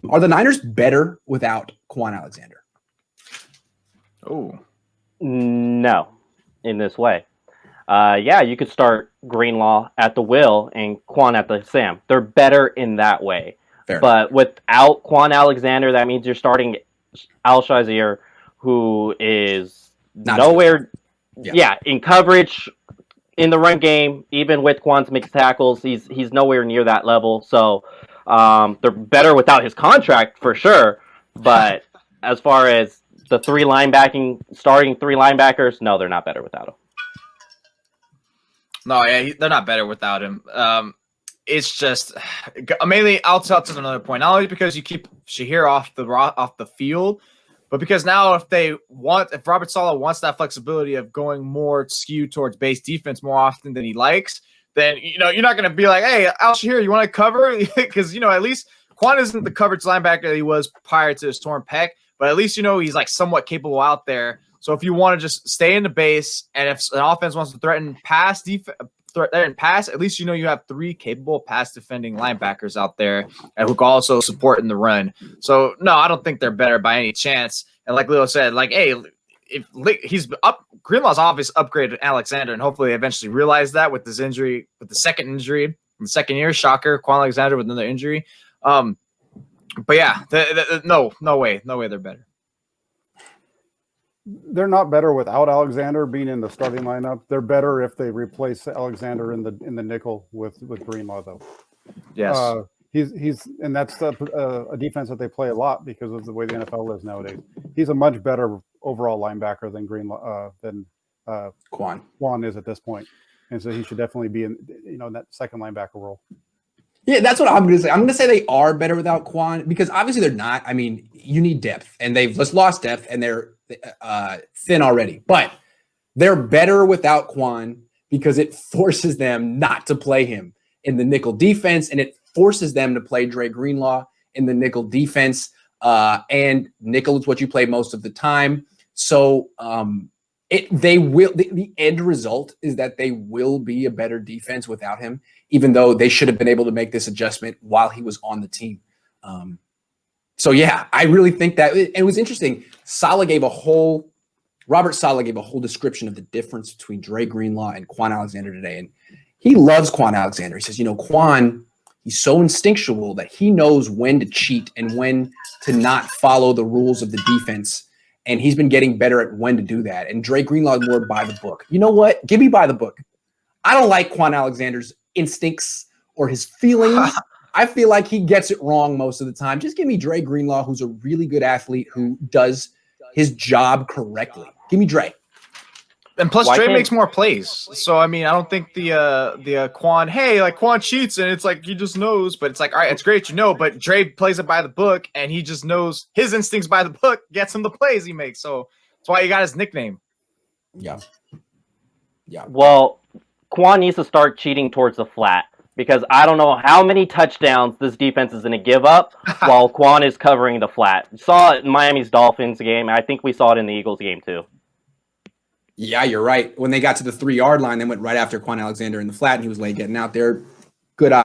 Are the Niners better without Kwon Alexander? Oh, No, in this way. Yeah, you could start Greenlaw at the will and Kwon at the Sam. They're better in that way. Fair but without Kwon Alexander, that means you're starting Al Shazier, who is Not nowhere. Yeah. In coverage, in the run game, even with Kwon's mixed tackles, he's nowhere near that level. So they're better without his contract for sure. But as far as the starting three linebackers, no, they're not better without him. No, yeah, they're not better without him. It's just mainly I'll touch on another point. Not only because you keep Shahir off the field, but because now if Robert Saleh wants that flexibility of going more skewed towards base defense more often than he likes, then you're not going to be like, hey, Al Shahir, you want to cover? Because at least Kwon isn't the coverage linebacker that he was prior to his torn pec, but at least he's like somewhat capable out there. So if you want to just stay in the base, and if an offense wants to threaten pass, at least you have three capable pass defending linebackers out there and who can also support in the run. So no, I don't think they're better by any chance. And like Leo said, if he's up, Greenlaw's obviously upgraded Alexander, and hopefully they eventually realize that with this injury, with the second injury in the second year, shocker, Kwon Alexander with another injury. But yeah, no way they're better. They're not better without Alexander being in the starting lineup. They're better if they replace Alexander in the nickel with Greenlaw, though. Yes, and that's a defense that they play a lot because of the way the NFL is nowadays. He's a much better overall linebacker than Greenlaw than Kwon. Kwon is at this point, and so he should definitely be in that second linebacker role. Yeah, that's what I'm going to say. I'm going to say they are better without Kwon because obviously they're not. I mean, you need depth, and they've just lost depth, and they're thin already. But they're better without Kwon because it forces them not to play him in the nickel defense, and it forces them to play Dre Greenlaw in the nickel defense. And nickel is what you play most of the time. So the end result is that they will be a better defense without him, even though they should have been able to make this adjustment while he was on the team. So yeah, I really think that it was interesting. Robert Saleh gave a whole description of the difference between Dre Greenlaw and Kwon Alexander today. And he loves Kwon Alexander. He says, Kwon, he's so instinctual that he knows when to cheat and when to not follow the rules of the defense. And he's been getting better at when to do that. And Dre Greenlaw is more by the book. You know what? Give me by the book. I don't like Kwon Alexander's instincts or his feelings. I feel like he gets it wrong most of the time. Just give me Dre Greenlaw, who's a really good athlete who does his job correctly. Give me Dre. And plus, Dre makes more plays. So, I mean, I don't think the Kwon, Kwon cheats, and it's like he just knows. But it's like, all right, it's great, but Dre plays it by the book, and he just knows his instincts by the book gets him the plays he makes. So that's why he got his nickname. Yeah. Well, Kwon needs to start cheating towards the flat because I don't know how many touchdowns this defense is going to give up while Kwon is covering the flat. You saw it in Miami's Dolphins game. I think we saw it in the Eagles game too. Yeah, you're right. When they got to the 3-yard line, they went right after Kwon Alexander in the flat, and he was late getting out there. Good eye.